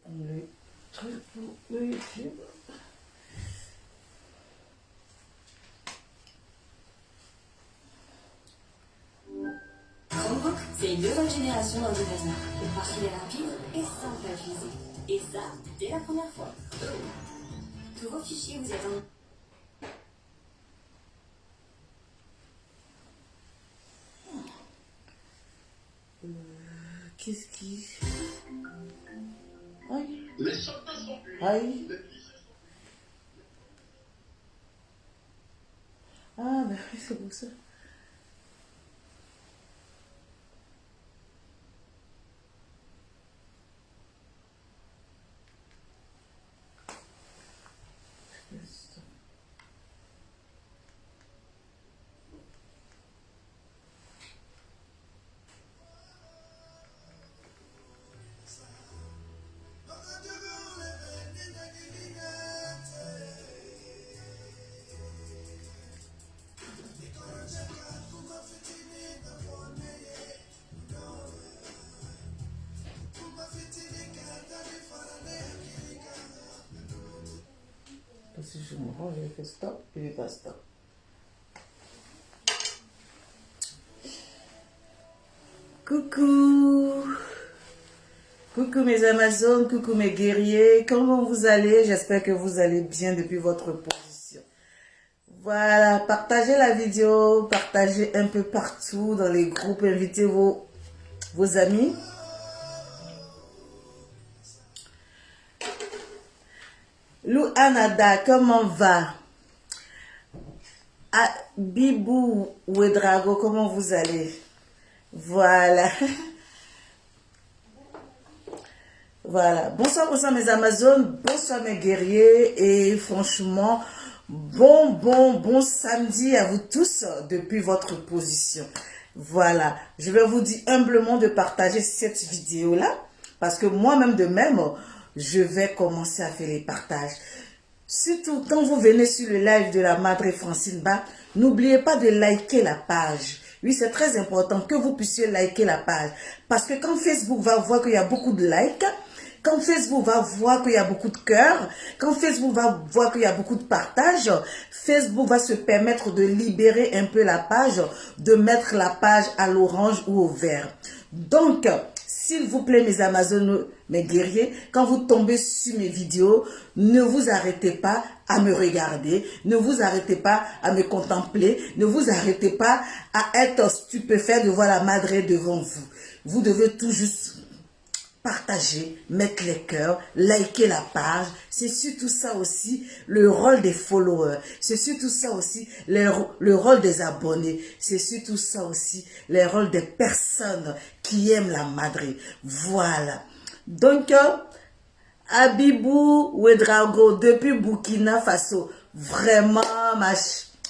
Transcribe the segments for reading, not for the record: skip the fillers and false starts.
prendre le truc pour le YouTube. Chromebook, c'est une nouvelle génération d'ordinateurs. Parce qu'il est rapide et simple à utiliser. Et ça, dès la première fois. Tous vos fichiers vous attendent. Qu'est-ce qui... Aïe. Aïe. Ah, ben oui, c'est pour ça. Si je me rends, je fais stop et pas stop. Coucou! Coucou mes Amazones, coucou mes guerriers, comment vous allez? J'espère que vous allez bien depuis votre position. Voilà, partagez la vidéo, partagez un peu partout dans les groupes, invitez vos amis. Lou Anada, comment va? Ah, Bibou Ouedrago, comment vous allez? Voilà. Voilà. Bonsoir, bonsoir mes Amazones, bonsoir mes guerriers et franchement, bon samedi à vous tous depuis votre position. Voilà. Je vais vous dire humblement de partager cette vidéo-là parce que moi-même de même, je vais commencer à faire les partages. Surtout quand vous venez sur le live de la Madre Francine Ba, n'oubliez pas de liker la page. Oui, c'est très important que vous puissiez liker la page. Parce que quand Facebook va voir qu'il y a beaucoup de likes, quand Facebook va voir qu'il y a beaucoup de cœurs, quand Facebook va voir qu'il y a beaucoup de partages, Facebook va se permettre de libérer un peu la page, de mettre la page à l'orange ou au vert. Donc, s'il vous plaît, mes Amazones, mes guerriers, quand vous tombez sur mes vidéos, ne vous arrêtez pas à me regarder, ne vous arrêtez pas à me contempler, ne vous arrêtez pas à être stupéfait de voir la Madre devant vous. Vous devez tout juste partager, mettre les cœurs, liker la page. C'est surtout ça aussi le rôle des followers. C'est surtout ça aussi le rôle des abonnés. C'est surtout ça aussi le rôle des personnes qui aiment la Madre. Voilà. Donc, Abibou Ouedrago depuis Burkina Faso. Vraiment,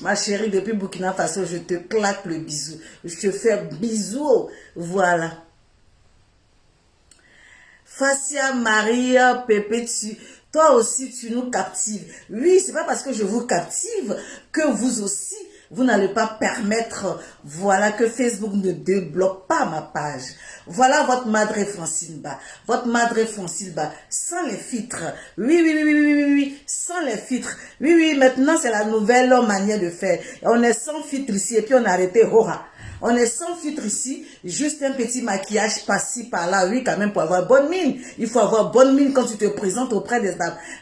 ma chérie, depuis Burkina Faso, je te claque le bisou. Je te fais bisou. Voilà. Facia Maria Pépé, toi aussi tu nous captives. Oui, c'est pas parce que je vous captive que vous aussi, vous n'allez pas permettre, voilà, que Facebook ne débloque pas ma page. Voilà votre Madre Francine Ba. Votre Madre Francine Ba, sans les filtres. Oui, sans les filtres. Oui, maintenant c'est la nouvelle manière de faire. On est sans filtre ici et puis on a arrêté Hora. On est sans filtre ici, juste un petit maquillage par-ci, par-là. Oui, quand même, pour avoir bonne mine. Il faut avoir bonne mine quand tu te présentes auprès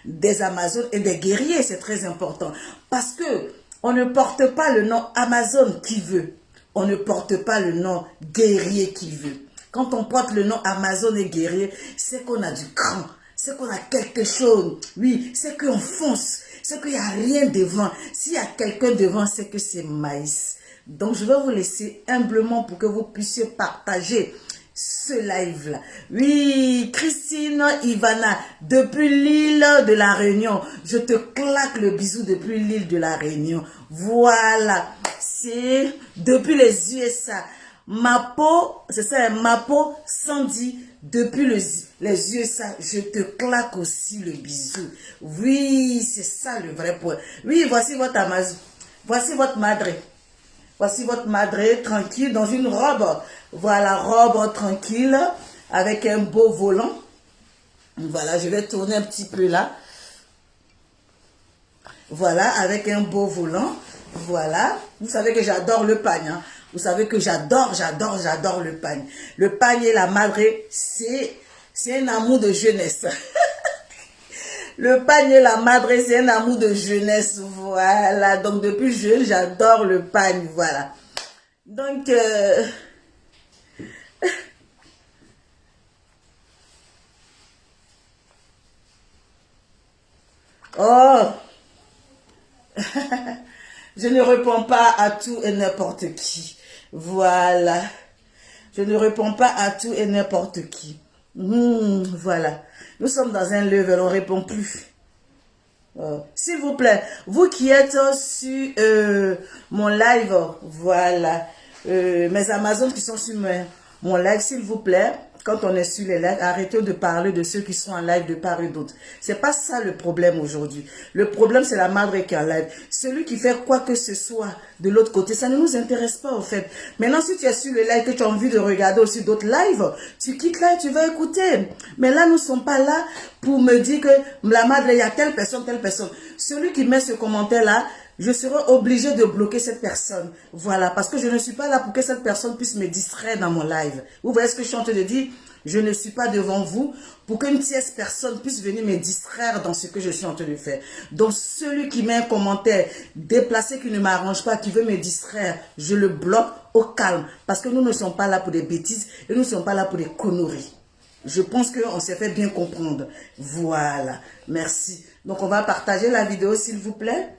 des Amazones et des guerriers. C'est très important. Parce que on ne porte pas le nom Amazon qui veut. On ne porte pas le nom guerrier qui veut. Quand on porte le nom Amazon et guerrier, c'est qu'on a du cran. C'est qu'on a quelque chose. Oui, c'est qu'on fonce. C'est qu'il n'y a rien devant. S'il y a quelqu'un devant, c'est que c'est maïs. Donc, je vais vous laisser humblement pour que vous puissiez partager ce live-là. Oui, Christine Ivana, depuis l'île de la Réunion. Je te claque le bisou depuis l'île de la Réunion. Voilà. C'est depuis les USA. Mapo, c'est ça, Mapo Sandy, depuis les USA. Je te claque aussi le bisou. Oui, c'est ça le vrai point. Oui, voici votre Amazon. Voici votre Madre. Voici votre Madre tranquille dans une robe. Voilà, robe tranquille avec un beau volant. Voilà, je vais tourner un petit peu là. Voilà, avec un beau volant. Voilà. Vous savez que j'adore le pagne. Hein. Vous savez que j'adore le pagne. Le pagne et la madre, c'est un amour de jeunesse. Le pagne et la madre, c'est un amour de jeunesse. Voilà. Donc, depuis jeune, j'adore le pagne. Voilà. Donc, oh, je ne réponds pas à tout et n'importe qui. Voilà. Je ne réponds pas à tout et n'importe qui. Voilà. Nous sommes dans un level, on ne répond plus. S'il vous plaît, vous qui êtes sur mon live, voilà, mes Amazones qui sont sur mon live, s'il vous plaît, quand on est sur les lives, arrêtez de parler de ceux qui sont en live de part et d'autre. C'est pas ça le problème aujourd'hui. Le problème, c'est la madre qui est en live. Celui qui fait quoi que ce soit de l'autre côté, ça ne nous intéresse pas au fait. Maintenant, si tu es sur le live, que tu as envie de regarder aussi d'autres lives, tu quittes là et tu vas écouter. Mais là, nous ne sommes pas là pour me dire que la madre, il y a telle personne, telle personne. Celui qui met ce commentaire-là, je serai obligé de bloquer cette personne. Voilà, parce que je ne suis pas là pour que cette personne puisse me distraire dans mon live. Vous voyez ce que je suis en train de dire? Je ne suis pas devant vous pour qu'une tierce personne puisse venir me distraire dans ce que je suis en train de faire. Donc, celui qui met un commentaire déplacé qui ne m'arrange pas, qui veut me distraire, je le bloque au calme. Parce que nous ne sommes pas là pour des bêtises et nous ne sommes pas là pour des conneries. Je pense qu'on s'est fait bien comprendre. Voilà, merci. Donc, on va partager la vidéo, s'il vous plaît.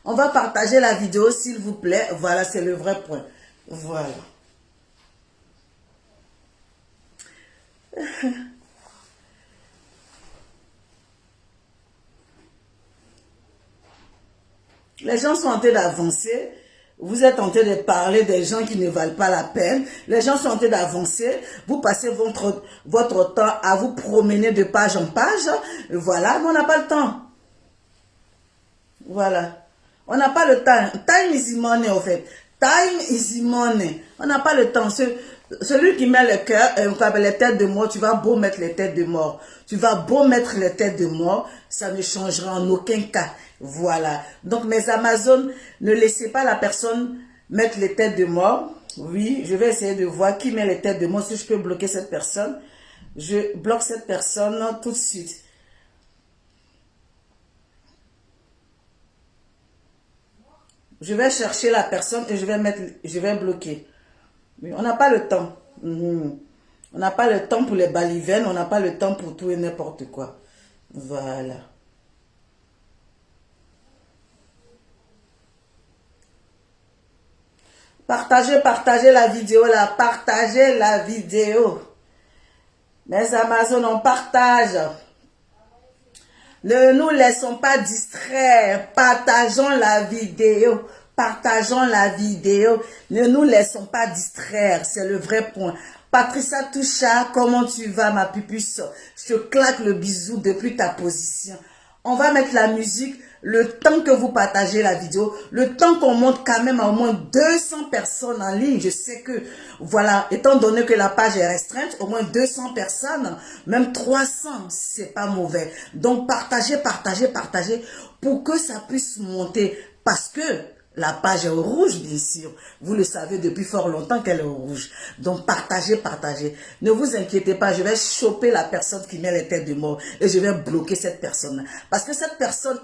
On va partager la vidéo, s'il vous plaît. Voilà, c'est le vrai point. Voilà. Les gens sont en train d'avancer. Vous êtes en train de parler des gens qui ne valent pas la peine. Les gens sont en train d'avancer. Vous passez votre temps à vous promener de page en page. Voilà, mais on n'a pas le temps. Voilà. On n'a pas le temps. Time is money, en fait. Time is money. On n'a pas le temps. Celui qui met le cœur, les têtes de mort, tu vas beau mettre les têtes de mort. Tu vas beau mettre les têtes de mort, ça ne changera en aucun cas. Voilà. Donc, mes Amazones, ne laissez pas la personne mettre les têtes de mort. Oui, je vais essayer de voir qui met les têtes de mort. Si je peux bloquer cette personne, je bloque cette personne tout de suite. Je vais chercher la personne et je vais bloquer. Mais on n'a pas le temps. On n'a pas le temps pour les balivernes, on n'a pas le temps pour tout et n'importe quoi. Voilà. Partagez la vidéo là, partagez la vidéo. Les Amazones, on partage. Ne nous laissons pas distraire. Partageons la vidéo. Partageons la vidéo. Ne nous laissons pas distraire. C'est le vrai point. Patricia Toucha, comment tu vas, ma pupuce? Je te claque le bisou depuis ta position. On va mettre la musique. Le temps que vous partagez la vidéo, le temps qu'on monte quand même à au moins 200 personnes en ligne, je sais que, voilà, étant donné que la page est restreinte, au moins 200 personnes, même 300, c'est pas mauvais. Donc, partagez pour que ça puisse monter. Parce que la page est au rouge, bien sûr. Vous le savez depuis fort longtemps qu'elle est au rouge. Donc, partagez. Ne vous inquiétez pas, je vais choper la personne qui met les têtes de mort et je vais bloquer cette personne. Parce que cette personne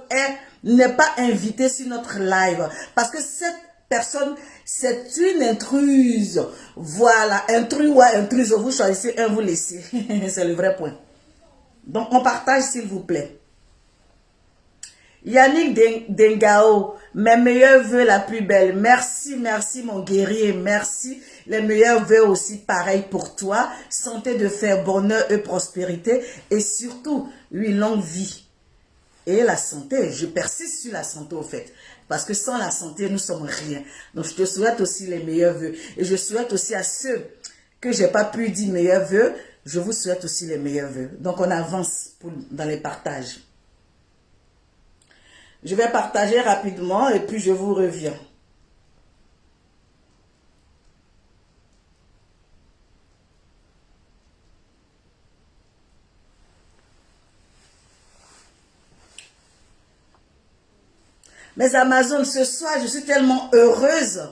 n'est pas invitée sur notre live. Parce que cette personne, c'est une intruse. Voilà, intrus ou intruse, vous choisissez un, vous laissez. C'est le vrai point. Donc, on partage, s'il vous plaît. Yannick Dengao, mes meilleurs vœux la plus belle. Merci mon guerrier, merci. Les meilleurs vœux aussi, pareil pour toi. Santé de fer, bonheur et prospérité. Et surtout, lui, longue vie. Et la santé, je persiste sur la santé au fait. Parce que sans la santé, nous sommes rien. Donc, je te souhaite aussi les meilleurs vœux. Et je souhaite aussi à ceux que j'ai pas pu dire meilleurs vœux, je vous souhaite aussi les meilleurs vœux. Donc, on avance dans les partages. Je vais partager rapidement et puis je vous reviens. Mes Amazones, ce soir, je suis tellement heureuse.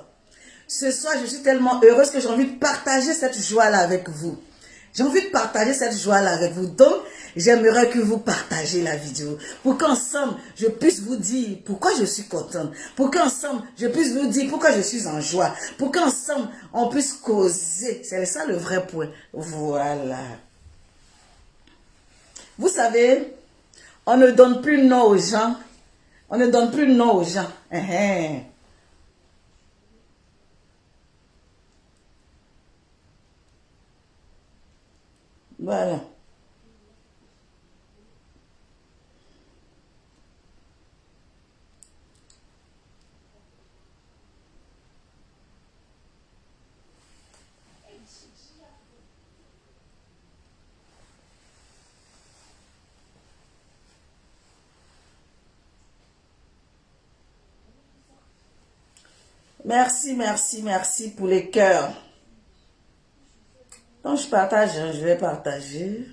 Ce soir, je suis tellement heureuse que j'ai envie de partager cette joie-là avec vous. J'ai envie de partager cette joie-là avec vous. Donc, j'aimerais que vous partagez la vidéo. Pour qu'ensemble, je puisse vous dire pourquoi je suis contente. Pour qu'ensemble, je puisse vous dire pourquoi je suis en joie. Pour qu'ensemble, on puisse causer. C'est ça le vrai point. Voilà. Vous savez, on ne donne plus nom aux gens. On ne donne plus nom aux gens. Voilà. Merci, merci, merci pour les cœurs. Donc, je partage, je vais partager.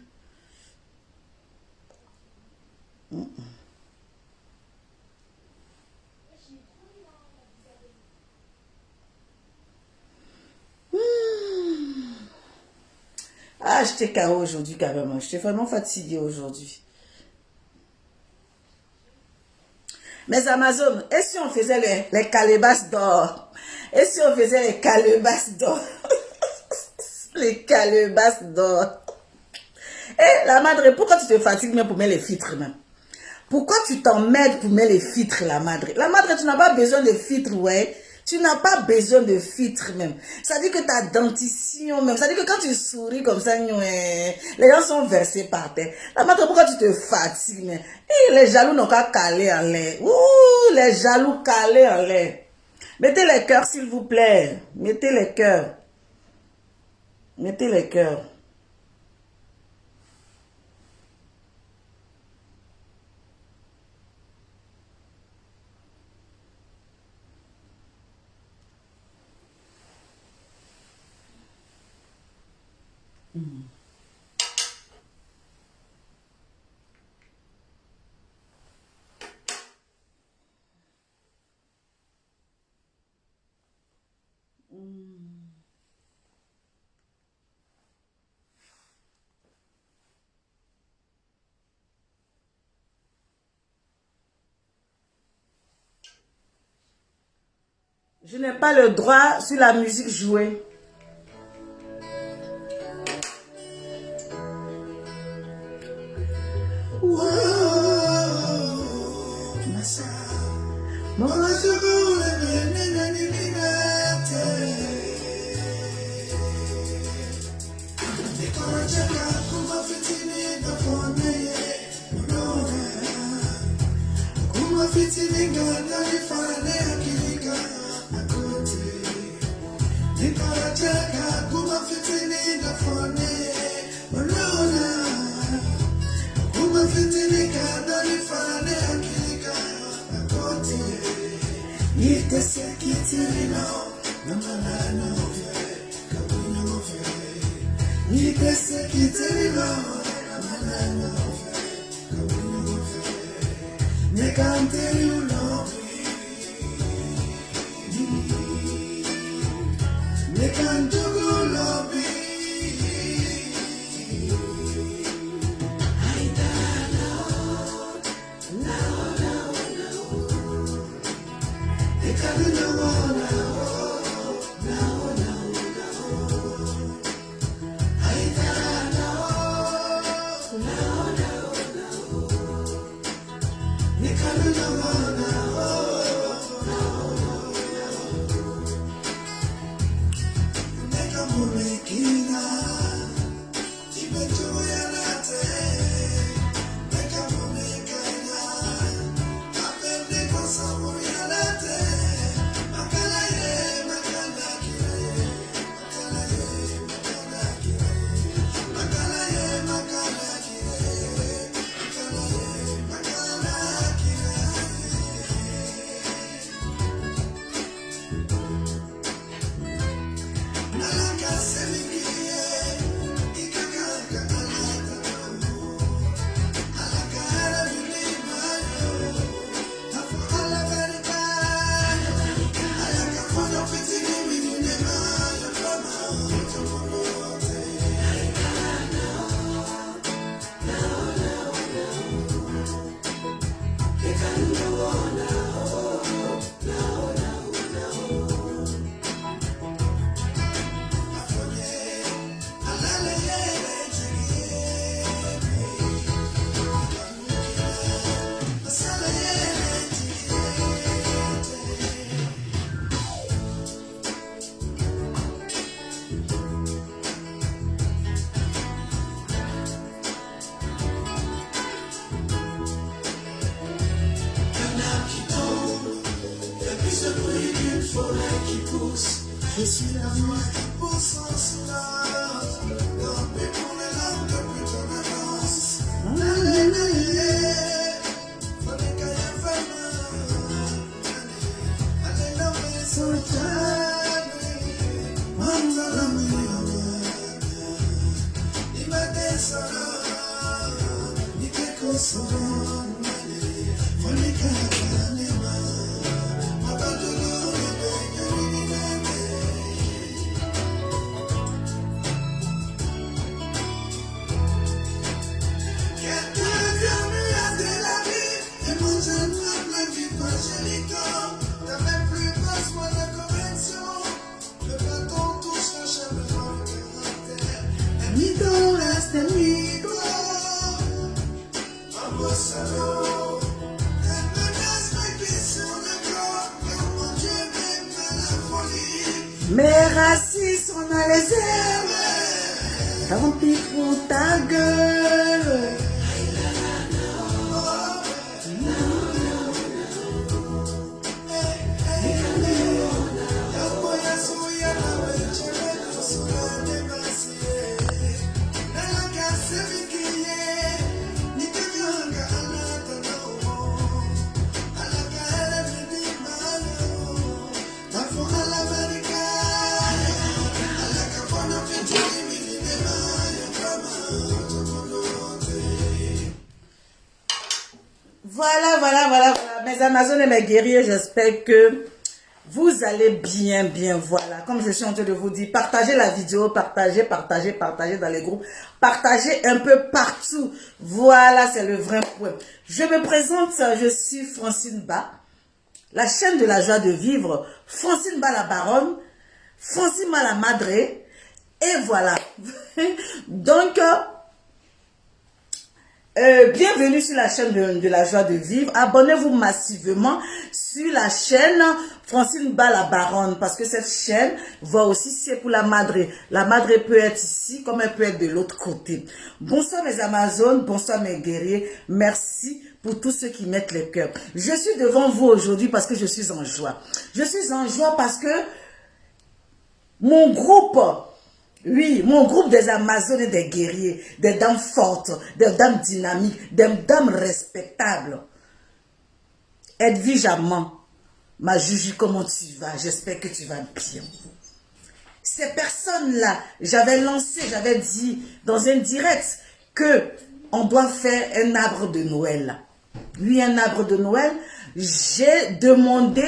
Ah, j'étais KO aujourd'hui carrément. J'étais vraiment fatiguée aujourd'hui. Mes Amazones, et si on faisait les calebasses d'or? Et si on faisait les calebasses d'or? Les calebasses d'or. Eh, la madre, pourquoi tu te fatigues même pour mettre les filtres même? Pourquoi tu t'emmerdes pour mettre les filtres, la madre? La madre, tu n'as pas besoin de filtres, ouais. Tu n'as pas besoin de filtres même. Ça dit que ta dentition même. Ça dit que quand tu souris comme ça, les gens sont versés par terre. La madre, pourquoi tu te fatigues même? Et les jaloux n'ont qu'à caler en l'air. Ouh, les jaloux calés en l'air. Mettez les cœurs, s'il vous plaît. Mettez les cœurs. Mettez les cœurs. Je n'ai pas le droit sur la musique jouée. Nicaragua. tous. Je suis la voix qui pousse en silence. Dormez pour les larmes depuis ton avance. Allez, faut les cahiers fameux. Allez, l'homme est sur le il m'a descendu, il te consomme. Faut les cahiers Mes racines sont dans les airs. Tant pis pour ta gueule. Voilà, mes Amazones et mes guerriers, j'espère que vous allez bien, voilà. Comme je suis en train de vous dire, partagez la vidéo, partagez dans les groupes, partagez un peu partout. Voilà, c'est le vrai point. Je me présente, je suis Francine Ba, la chaîne de la joie de vivre, Francine Ba la baronne, Francine Ba la madré, et voilà. Donc, bienvenue sur la chaîne de la joie de vivre. Abonnez-vous massivement sur la chaîne Francine Ba la baronne, parce que cette chaîne va aussi, c'est pour la madré. La madré peut être ici comme elle peut être de l'autre côté. Bonsoir mes Amazones, bonsoir mes guerriers. Merci pour tous ceux qui mettent les cœurs. Je suis devant vous aujourd'hui parce que je suis en joie. Je suis en joie parce que mon groupe... Oui, mon groupe des Amazones et des guerriers, des dames fortes, des dames dynamiques, des dames respectables. Edwige Amand, ma Juju, comment tu vas? J'espère que tu vas bien. Ces personnes-là, j'avais dit dans un direct que on doit faire un arbre de Noël. Oui, un arbre de Noël. J'ai demandé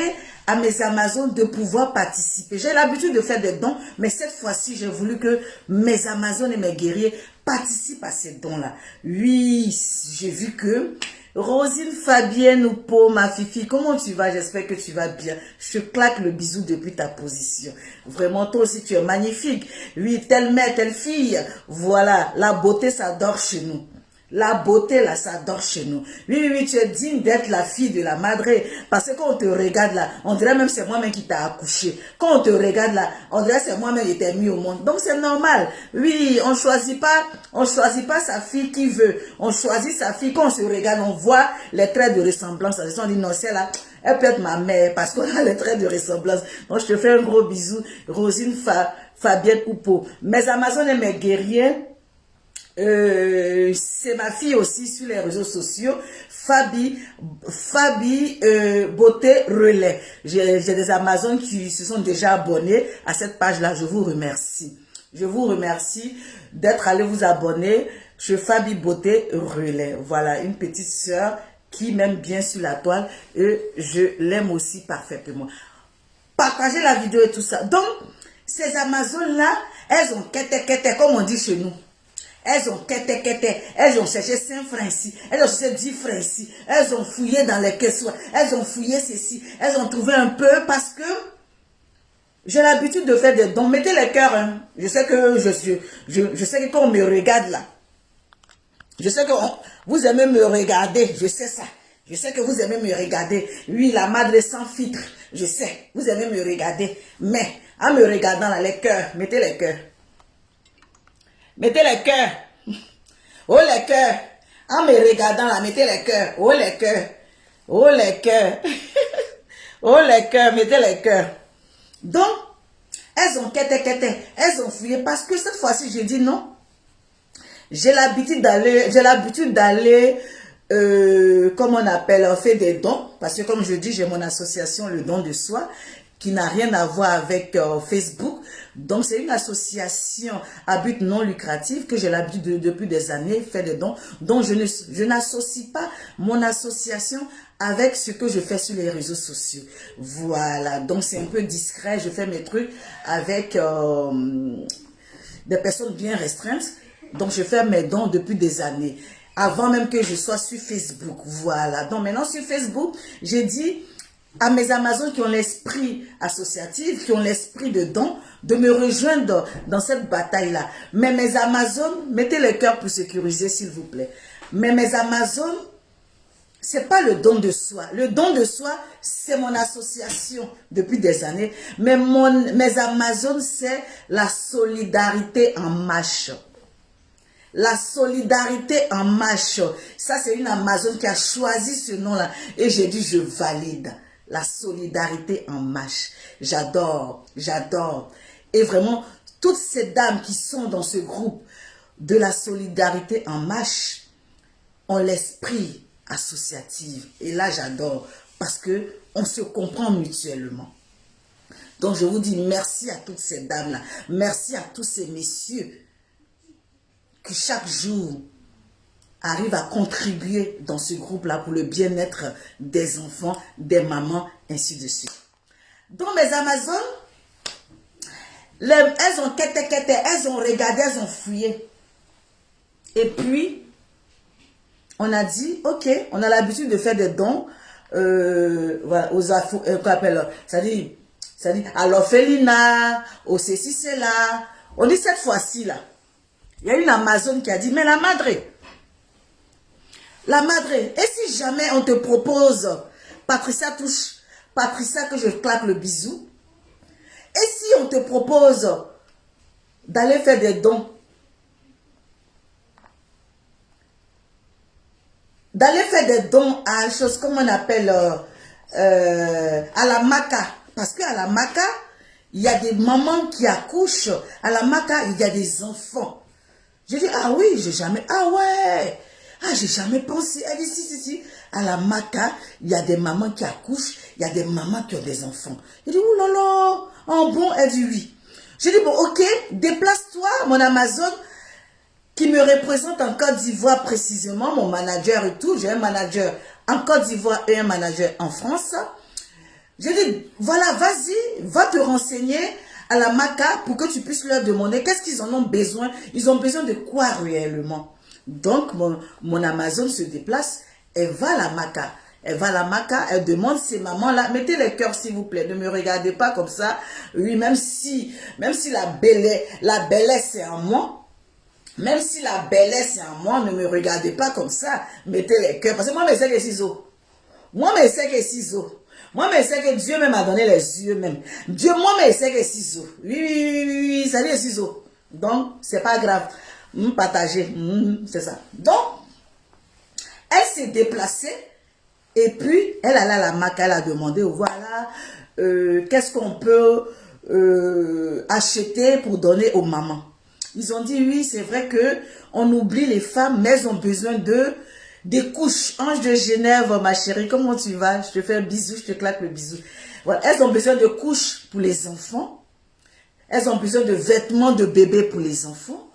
à mes Amazones de pouvoir participer. J'ai l'habitude de faire des dons, mais cette fois-ci, j'ai voulu que mes Amazones et mes guerriers participent à ces dons-là. Oui, j'ai vu que Rosine Fabienne Oupo, ma fifi, comment tu vas? J'espère que tu vas bien. Je te claque le bisou depuis ta position. Vraiment, toi aussi, tu es magnifique. Oui, telle mère, telle fille. Voilà, la beauté, ça dort chez nous. La beauté, là, ça dort chez nous. Oui, tu es digne d'être la fille de la madré. Parce que quand on te regarde là, on dirait même c'est moi-même qui t'a accouché. Quand on te regarde là, on dirait c'est moi-même qui t'ai mis au monde. Donc c'est normal. Oui, on choisit pas sa fille qui veut. On choisit sa fille. Quand on se regarde, on voit les traits de ressemblance. On dit non, celle-là, elle peut être ma mère parce qu'on a les traits de ressemblance. Donc je te fais un gros bisou. Rosine Fabienne Oupo. Mes Amazones et mes guerriers. C'est ma fille aussi sur les réseaux sociaux, Fabi Beauté Relais. J'ai des Amazones qui se sont déjà abonnés à cette page-là. Je vous remercie. Je vous remercie d'être allé vous abonner sur Fabi Beauté Relais. Voilà, une petite sœur qui m'aime bien sur la toile et je l'aime aussi parfaitement. Partagez la vidéo et tout ça. Donc, ces Amazones-là, elles ont quête, comme on dit chez nous. Elles ont quête, elles ont cherché 5 francs ici, elles ont cherché 10 francs ici, elles ont fouillé dans les caisses, elles ont fouillé ceci, elles ont trouvé un peu parce que j'ai l'habitude de faire des dons. Mettez les cœurs, hein. Je sais que je sais que quand on me regarde là, je sais que vous aimez me regarder, je sais ça. Je sais que vous aimez me regarder. Oui, la madre sans filtre, je sais, vous aimez me regarder. Mais en me regardant là, les cœurs, mettez les cœurs. Mettez les cœurs. Oh les cœurs. En me regardant là, mettez les cœurs. Oh les cœurs. Oh les cœurs. Oh les cœurs, mettez les cœurs. Donc, elles ont quitté, elles ont fouillé parce que cette fois-ci, j'ai dit non. J'ai l'habitude d'aller, comme on appelle, on fait des dons. Parce que comme je dis, j'ai mon association, le don de soi, qui n'a rien à voir avec Facebook. Donc, c'est une association à but non lucratif que j'ai l'habitude depuis des années faire des dons. Donc, je n'associe pas mon association avec ce que je fais sur les réseaux sociaux. Voilà. Donc, c'est un peu discret. Je fais mes trucs avec des personnes bien restreintes. Donc, je fais mes dons depuis des années. Avant même que je sois sur Facebook. Voilà. Donc, maintenant, sur Facebook, j'ai dit à mes Amazones qui ont l'esprit associatif, qui ont l'esprit de don, de me rejoindre dans cette bataille-là. Mais mes Amazones, mettez le cœur pour sécuriser, s'il vous plaît. Mais mes Amazones, c'est pas le don de soi. Le don de soi, c'est mon association depuis des années. Mais mes Amazones, c'est la solidarité en marche. La solidarité en marche. Ça, c'est une Amazone qui a choisi ce nom-là. Et j'ai dit, je valide. La solidarité en marche. J'adore, j'adore. Et vraiment, toutes ces dames qui sont dans ce groupe de la solidarité en marche ont l'esprit associatif. Et là, j'adore parce que on se comprend mutuellement. Donc, je vous dis merci à toutes ces dames-là. Merci à tous ces messieurs qui chaque jour arrivent à contribuer dans ce groupe-là pour le bien-être des enfants, des mamans, ainsi de suite. Donc, mes Amazones, elles ont quitté, elles ont regardé, elles ont fouillé. Et puis, on a dit, ok, on a l'habitude de faire des dons voilà, aux c'est-à-dire à l'orphelinat, au ceci, c'est là. On dit cette fois-ci, là, il y a une Amazone qui a dit, mais la madre, et si jamais on te propose, Patricia touche, Patricia que je claque le bisou, et si on te propose d'aller faire des dons, à une chose, comme on appelle, à la Maca, parce qu'à la Maca, il y a des mamans qui accouchent, à la Maca, il y a des enfants. J'ai dit, ah oui, j'ai jamais, ah ouais, ah j'ai jamais pensé. Elle dit, si, à la Maca, il y a des mamans qui accouchent, il y a des mamans qui ont des enfants. J'ai dit, oulala, en bon, elle dit oui. J'ai dit, bon, ok, déplace-toi, mon Amazone, qui me représente en Côte d'Ivoire précisément, mon manager et tout. J'ai un manager en Côte d'Ivoire et un manager en France. J'ai dit, voilà, vas-y, va te renseigner à la Maca pour que tu puisses leur demander qu'est-ce qu'ils en ont besoin. Ils ont besoin de quoi réellement. Donc, mon Amazone se déplace, elle va à la Maca. Elle va à la Maca, elle demande ces mamans-là, mettez les cœurs s'il vous plaît, ne me regardez pas comme ça. Oui, même si la bellesse c'est en moi, même si la bellesse c'est en moi, ne me regardez pas comme ça, mettez les cœurs. Parce que moi, je sais que ciseaux. Moi, je sais que ciseaux. Moi, je sais que Dieu même m'a donné les yeux même. Dieu, moi, je sais que ciseaux. Oui, ça dit les ciseaux. Donc, c'est pas grave. Partager, c'est ça. Donc, elle s'est déplacée et puis, elle allait à la Maca, elle a demandé, voilà, qu'est-ce qu'on peut acheter pour donner aux mamans. Ils ont dit, oui, c'est vrai que on oublie les femmes, mais elles ont besoin des couches. Ange de Genève, ma chérie, comment tu vas? Je te fais un bisou, je te claque le bisou. Voilà, elles ont besoin de couches pour les enfants. Elles ont besoin de vêtements de bébé pour les enfants.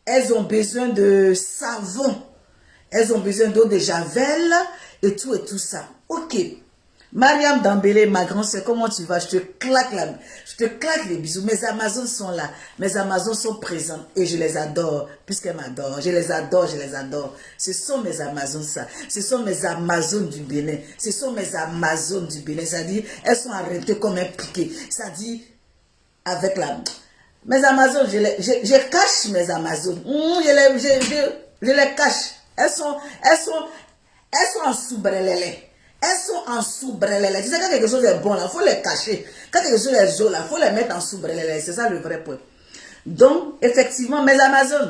Elles ont besoin de savon. Elles ont besoin d'eau de javel et tout ça. Ok. Mariam Dambélé, ma grande sœur, comment tu vas? Je te claque les bisous. Mes Amazones sont là. Mes Amazones sont présentes et je les adore, puisqu'elles m'adorent. Je les adore. Ce sont mes Amazones, ça. Ce sont mes Amazones du Bénin. C'est-à-dire, elles sont arrêtées comme un piqué. C'est-à-dire, avec la... Mes Amazones, je cache mes Amazones. Je les cache. Elles sont en sous-brelélé. Elles sont en sous-brelélé. Tu sais, quand quelque chose est bon, il faut les cacher. Quand quelque chose est jaune, il faut les mettre en sous-brelélé. C'est ça le vrai point. Donc, effectivement, mes Amazones,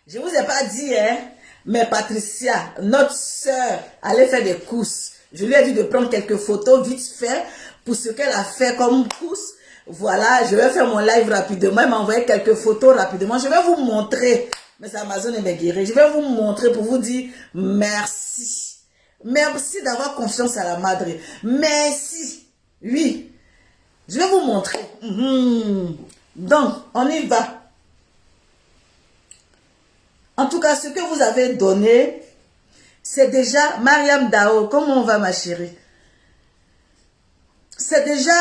je ne vous ai pas dit, hein, mais Patricia, notre soeur, allait faire des courses. Je lui ai dit de prendre quelques photos vite fait pour ce qu'elle a fait comme course. Voilà, je vais faire mon live rapidement. Il m'a envoyé quelques photos rapidement. Je vais vous montrer. Mais Amazon est guéri. Je vais vous montrer pour vous dire merci. Merci d'avoir confiance à la madre. Merci. Oui. Je vais vous montrer. Donc, on y va. En tout cas, ce que vous avez donné, c'est déjà, Mariam Dao, comment on va ma chérie? C'est déjà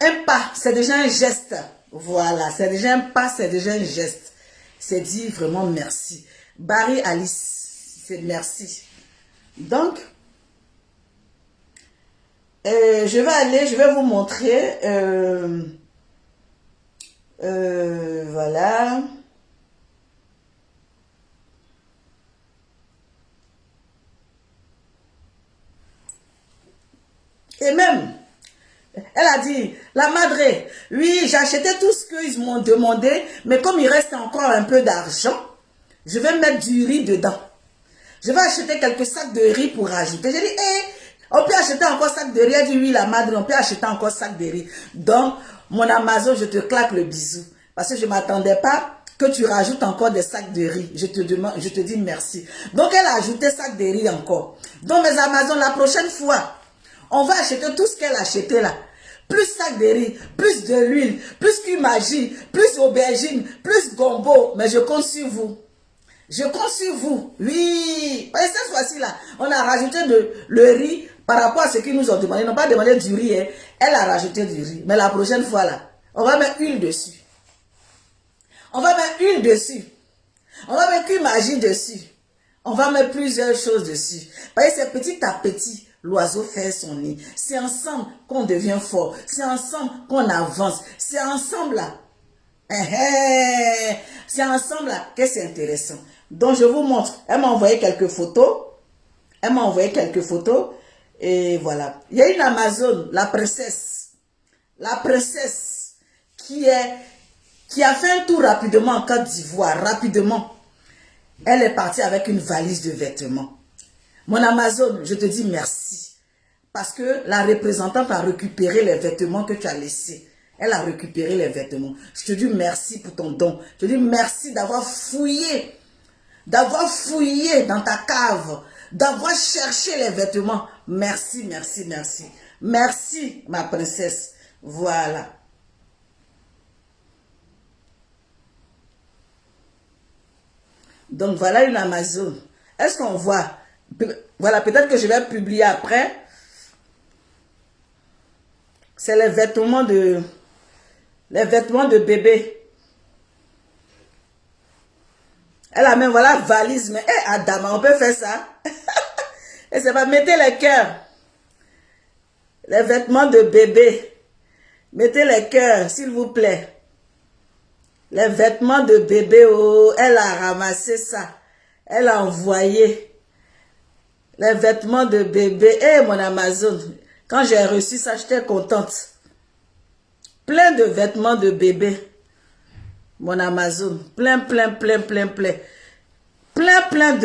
un pas, c'est déjà un geste. Voilà, c'est déjà un pas, c'est déjà un geste. C'est dire vraiment merci. Barry Alice, c'est merci. Donc, je vais vous montrer. Voilà. Et même, elle a dit, la madre, oui, j'ai acheté tout ce qu'ils m'ont demandé, mais comme il reste encore un peu d'argent, je vais mettre du riz dedans. Je vais acheter quelques sacs de riz pour rajouter. J'ai dit, on peut acheter encore sac de riz. Elle dit, oui, la madre, on peut acheter encore sac de riz. Donc, mon Amazon, je te claque le bisou. Parce que je ne m'attendais pas que tu rajoutes encore des sacs de riz. Je te dis merci. Donc, elle a ajouté sac de riz encore. Donc, mes Amazon, la prochaine fois, on va acheter tout ce qu'elle a acheté là. Plus sac de riz, plus de l'huile, plus cumagie, plus aubergine, plus gombo. Mais je compte sur vous. Je compte sur vous. Oui. Et cette fois-ci là, on a rajouté le riz par rapport à ce qu'ils nous ont demandé. Ils n'ont pas demandé du riz. Hein. Elle a rajouté du riz. Mais la prochaine fois là, on va mettre huile dessus. On va mettre huile dessus. On va mettre cumagie dessus. On va mettre plusieurs choses dessus. Parce que c'est petit à petit. L'oiseau fait son nid. C'est ensemble qu'on devient fort. C'est ensemble qu'on avance. C'est ensemble là. C'est ensemble là que c'est intéressant. Donc je vous montre. Elle m'a envoyé quelques photos. Elle m'a envoyé quelques photos. Et voilà. Il y a une Amazon, la princesse. La princesse qui a fait un tour rapidement en Côte d'Ivoire. Rapidement. Elle est partie avec une valise de vêtements. Mon Amazon, je te dis merci. Parce que la représentante a récupéré les vêtements que tu as laissés. Elle a récupéré les vêtements. Je te dis merci pour ton don. Je te dis merci d'avoir fouillé. D'avoir fouillé dans ta cave. D'avoir cherché les vêtements. Merci, merci, merci. Merci, ma princesse. Voilà. Donc, voilà une Amazon. Est-ce qu'on voit? Voilà, peut-être que je vais publier après. C'est les vêtements de bébé. Elle a même, voilà, valise. Mais, Adama, on peut faire ça. Et c'est pas, mettez les cœurs. Les vêtements de bébé. Mettez les cœurs, s'il vous plaît. Les vêtements de bébé, oh, elle a ramassé ça. Elle a envoyé. Les vêtements de bébé. Mon Amazon. Quand j'ai reçu ça, j'étais contente. Plein de vêtements de bébé. Mon Amazon. Plein de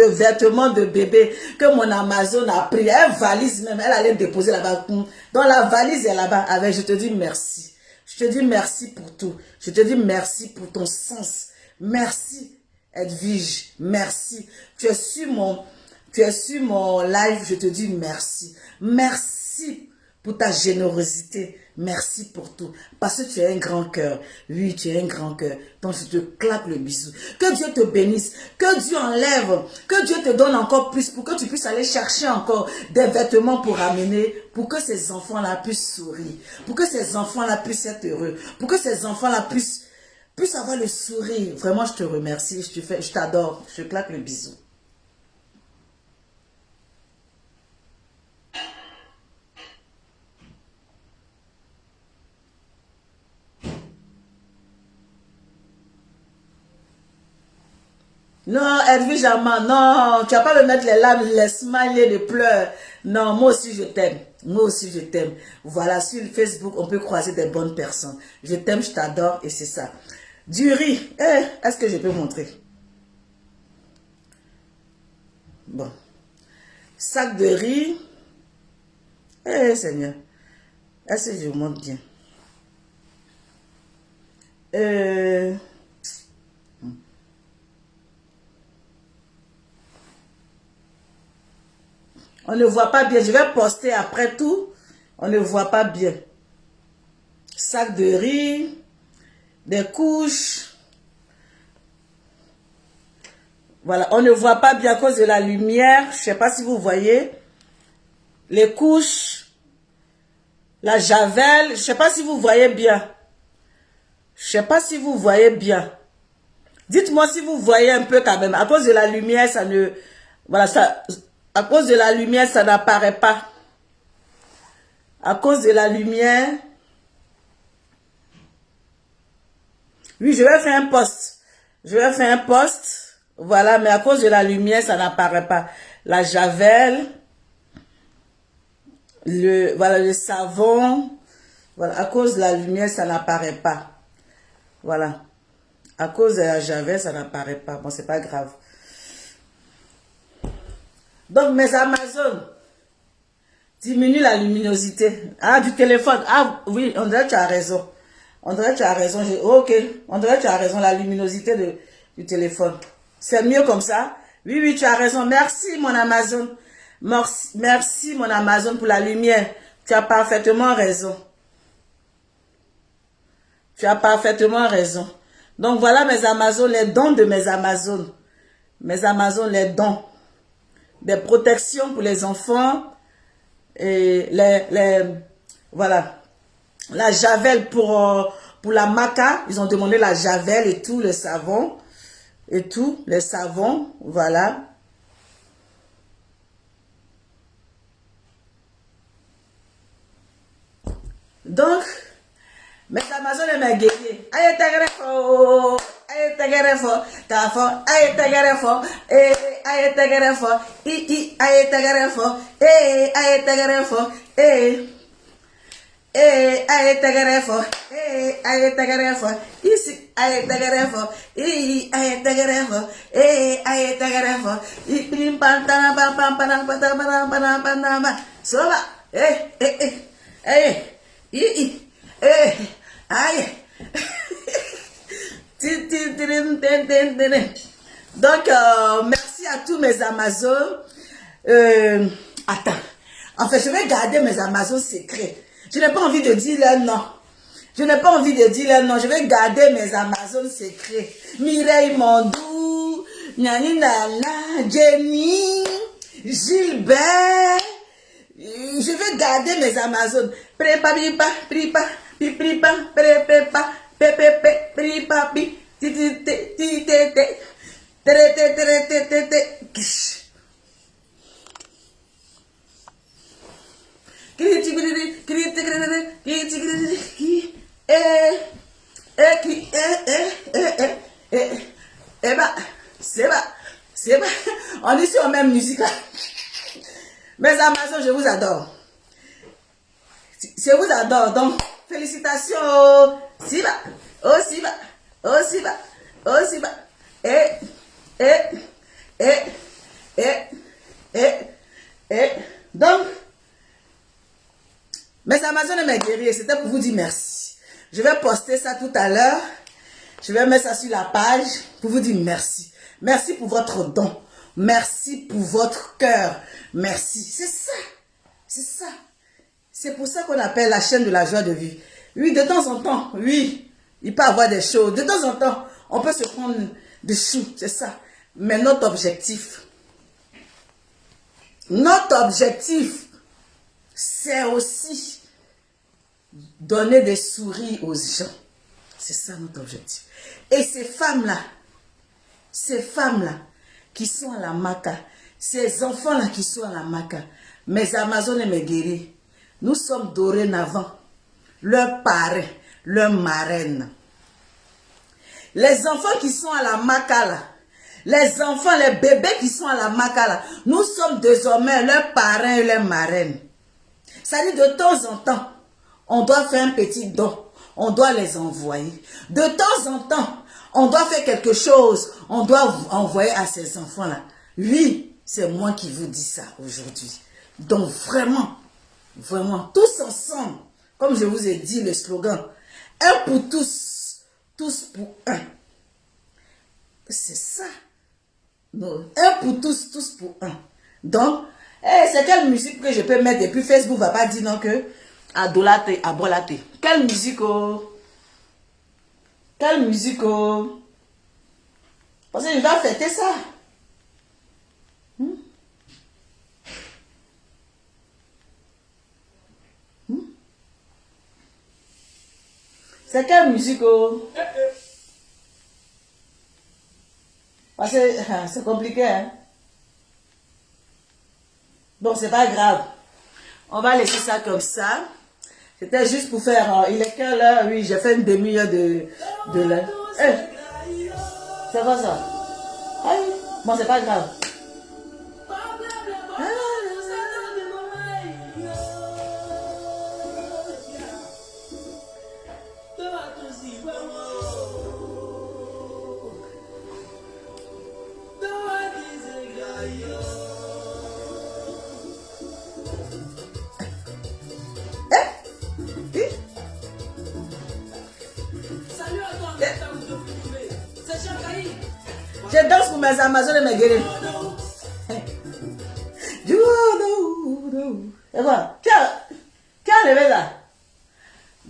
vêtements de bébé que mon Amazon a pris. Elle valise même. Elle allait déposer là-bas. Dans la valise est là-bas. Avec, je te dis merci. Je te dis merci pour tout. Je te dis merci pour ton sens. Merci, Edwige. Merci. Tu es sur mon live. Je te dis merci. Merci pour ta générosité. Merci pour tout. Parce que tu as un grand cœur. Oui, tu as un grand cœur. Donc, je te claque le bisou. Que Dieu te bénisse. Que Dieu enlève. Que Dieu te donne encore plus pour que tu puisses aller chercher encore des vêtements pour amener. Pour que ces enfants-là puissent sourire. Pour que ces enfants-là puissent être heureux. Pour que ces enfants-là puissent avoir le sourire. Vraiment, je te remercie. Je t'adore. Je te claque le bisou. Non, Edwige Amand, non, tu vas pas me mettre les larmes, les smileys, les pleurs. Non, moi aussi je t'aime. Moi aussi je t'aime. Voilà, sur Facebook, on peut croiser des bonnes personnes. Je t'aime, je t'adore et c'est ça. Du riz, est-ce que je peux montrer? Bon. Sac de riz. Seigneur. Est-ce que je montre bien? On ne voit pas bien. Je vais poster après tout. On ne voit pas bien. Sac de riz. Des couches. Voilà. On ne voit pas bien à cause de la lumière. Je ne sais pas si vous voyez. Les couches. La javel. Je ne sais pas si vous voyez bien. Je ne sais pas si vous voyez bien. Dites-moi si vous voyez un peu quand même. À cause de la lumière, ça ne... Voilà, ça... À cause de la lumière, ça n'apparaît pas. À cause de la lumière. Oui, je vais faire un post. Je vais faire un post. Voilà, mais à cause de la lumière, ça n'apparaît pas. La javel. Voilà, le savon. Voilà, à cause de la lumière, ça n'apparaît pas. Voilà. À cause de la javel, ça n'apparaît pas. Bon, c'est pas grave. Donc, mes Amazones, diminue la luminosité. Ah, du téléphone. Ah, oui, on dirait que tu as raison. On dirait que tu as raison. Ok, on dirait que tu as raison, la luminosité du téléphone. C'est mieux comme ça. Oui, oui, tu as raison. Merci, mon Amazon. Merci, mon Amazon, pour la lumière. Tu as parfaitement raison. Tu as parfaitement raison. Donc, voilà mes Amazones, les dons de mes Amazones. Mes Amazones, les dons. Des protections pour les enfants. Et voilà. La javel pour la maca. Ils ont demandé la javel et tout, le savon. Et tout, les savons. Voilà. Donc, mes Amazones et mes guerriers. Aïe, tagarefo. Aïe, tagarefo. Tafo. Aïe, tagarefo. Aïe, tagarefo. Aïe, tagarefo. Aïe, tagarefo. Aïe, tagarefo. Aïe, tagarefo. Ici, aïe, tagarefo. Aïe, tagarefo. Aïe, tagarefo. Pim pam pam pam pam pam pam pam pam. Soba. Aïe. Donc, merci à tous mes Amazones. Attends. En fait, je vais garder mes Amazones secrets. Je n'ai pas envie de dire leur nom. Je n'ai pas envie de dire leur nom. Je vais garder mes Amazones secrets. Mireille Mondou, Nyani Nana, Jenny, Gilbert. Je vais garder mes Amazones. Prépa, pipa, pripa, pipripa, prépa, pepepe, pripa, pi, ti, c'est pas. On est sur la même musique là. Mes Amazones, je vous adore. Je vous adore. Donc, félicitations. Siba. Oh, Siba. Oh, Siba. Oh, Siba. Donc, mes Amazones et mes guerriers, c'était pour vous dire merci. Je vais poster ça tout à l'heure. Je vais mettre ça sur la page pour vous dire merci. Merci pour votre don. Merci pour votre cœur. Merci. C'est ça. C'est ça. C'est pour ça qu'on appelle la chaîne de la joie de vivre. Oui, de temps en temps, oui, il peut y avoir des choses. De temps en temps, on peut se prendre des choux. C'est ça. Mais notre objectif, c'est aussi donner des sourires aux gens. C'est ça notre objectif. Et ces femmes-là qui sont à la maca, ces enfants-là qui sont à la maca, mes Amazones et mes guerriers, nous sommes dorénavant leur parrain, leur marraine. Les enfants qui sont à la maca là, les enfants, les bébés qui sont à la maca là, nous sommes désormais leurs parrains et leurs marraines. Ça dit de temps en temps, on doit faire un petit don, on doit les envoyer. De temps en temps, on doit faire quelque chose, on doit envoyer à ces enfants-là. Oui, c'est moi qui vous dis ça aujourd'hui. Donc vraiment, tous ensemble, comme je vous ai dit le slogan, un pour tous, tous pour un. C'est ça. Non. Un pour tous, tous pour un. Donc, c'est quelle musique que je peux mettre et puis Facebook va pas dire non que adolate, abolate. Quelle musique oh? Quelle musique oh? Parce que je dois fêter ça. C'est quelle musique oh? Parce que c'est compliqué, hein? Bon, c'est pas grave. On va laisser ça comme ça. C'était juste pour faire... il est quelle heure? Oui, j'ai fait une demi-heure de l'heure. C'est quoi ça? Ah oui. Bon, c'est pas grave. Je danse pour mes Amazones et mes guerriers. Et voilà. Qui a levé là?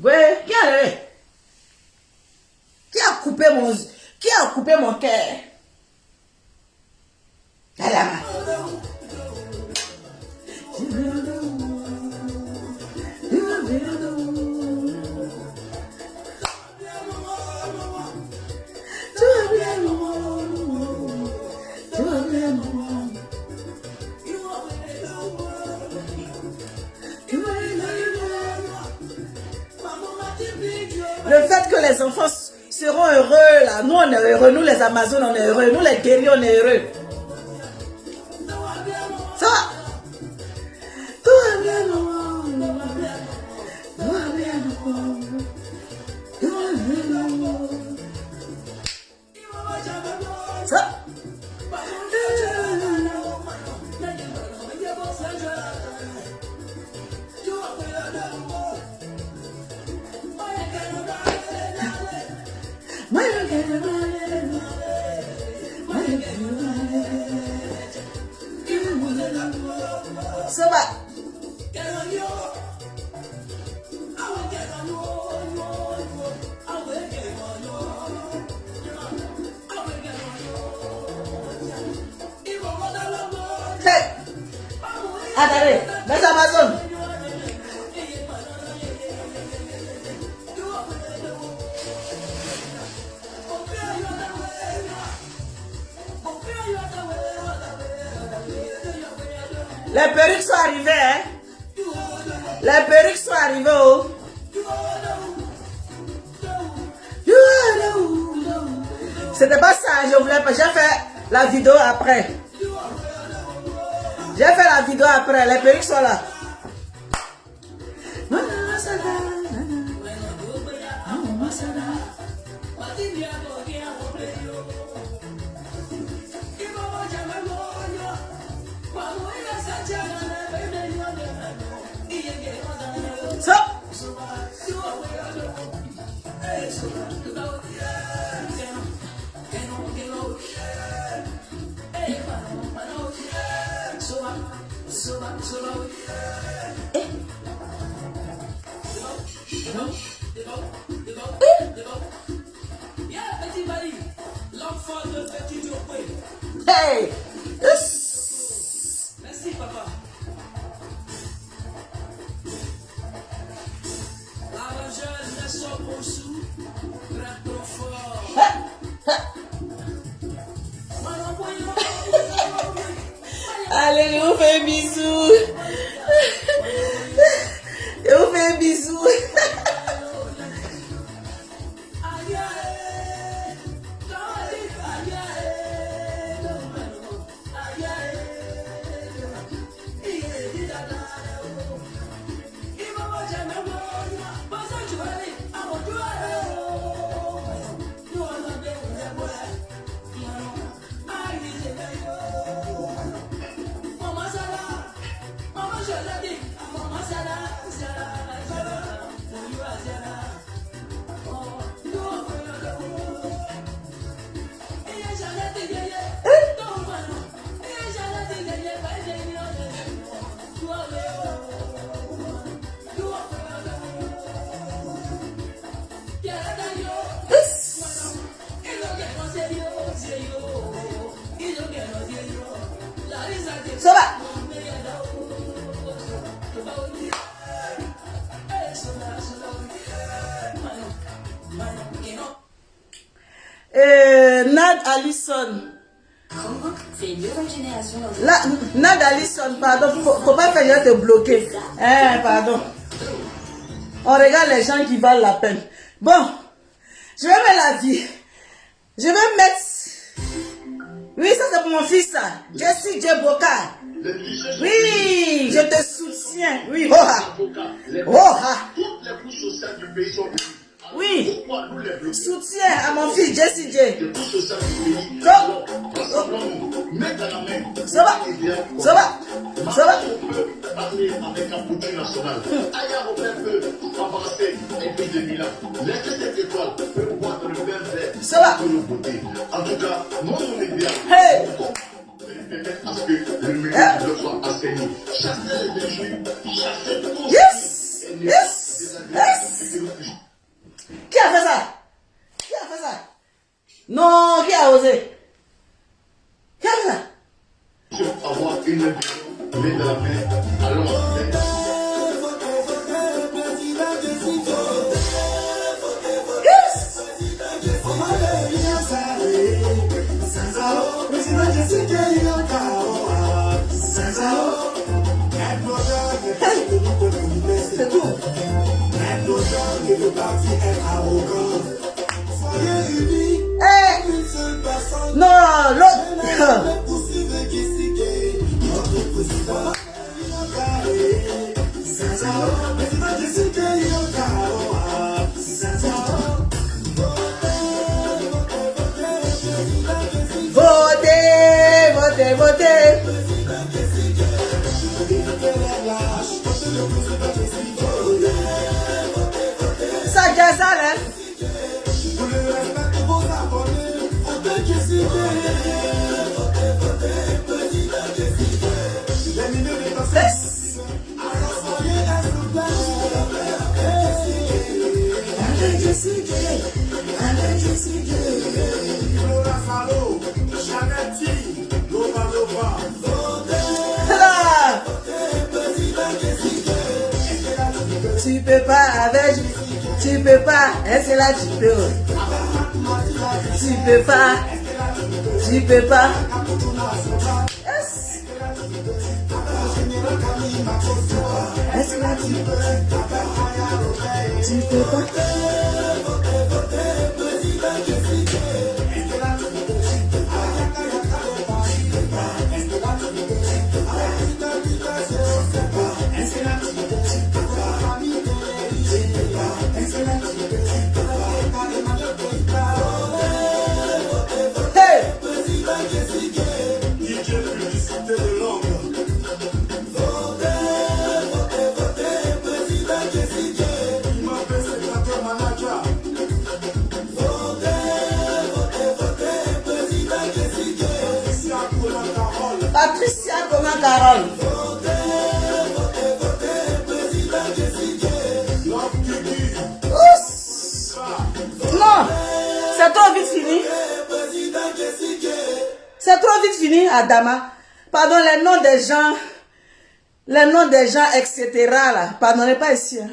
Oui, qui a levé? Qui a coupé mon cœur? Le fait que les enfants seront heureux là, nous on est heureux, nous les Amazones on est heureux, nous les guerriers on est heureux. Ça va? Tout va bien, ça. Ça va. Hey. Attendez, les Amazones. Les perruques sont arrivées, hein? Les perruques sont arrivées, oh! C'était pas ça, je voulais pas. J'ai fait la vidéo après. J'ai fait la vidéo après, les perruques sont là. Ça. Hey! Yes. Merci, papa. La jeune ne sort pour sous, gratte trop fort. Allez, je vous fais un bisou. Je vous fais un bisou. Allison. Chromebook, c'est une nouvelle génération dans Là, Nad Allison, pardon, faut pas faire, je vais te bloquer. Hein, pardon. On regarde les gens qui valent la peine. Bon, je vais mettre la vie. Je vais mettre... Oui, ça c'est pour mon fils, ça. Jessie J. Boka. Oui, je te soutiens. Oui, oh ha. Oh ha. Toutes les couches sociales du pays sont unies. Oui, Pourquoi nous les bloquons? soutien à mon fils Jessie J. Les couches sociales du pays. Go. Alors, rassemblons-nous, main dans la main. Ça va, ça va, ça va. On peut parler avec la culture nationale. Aya Robert peut embrasser un pays de Milan. Laissez cette étoile peut boire dans le même verre. Ça va. Que nos beautés. En tout cas, moi, mon idéal. Hey. Permettre à ce que le milieu ne soit assaini. Chasser les déchets, chasser tout. Yes, yes, yes. Qui a fait ça? Qui a fait ça? Non, qui a osé? Qui a fait ça? Avoir une vision, main dans la main, allons avec. Yes. C'est tout. Hey. Non, l'autre. Votez, votez, votez. Ça Gaza là. Yes. Là. Tu peux pas avec, tu peux pas, est-ce que là tu peux? Tu peux pas, tu peux pas. Yes. Est-ce que là tu peux pas? Hey! Patricia comment Carole? Ouss! Non, c'est trop vite fini. C'est trop vite fini, Adama. Pardon, les noms des gens, etc. là. Pardonnez pas ici. Hein.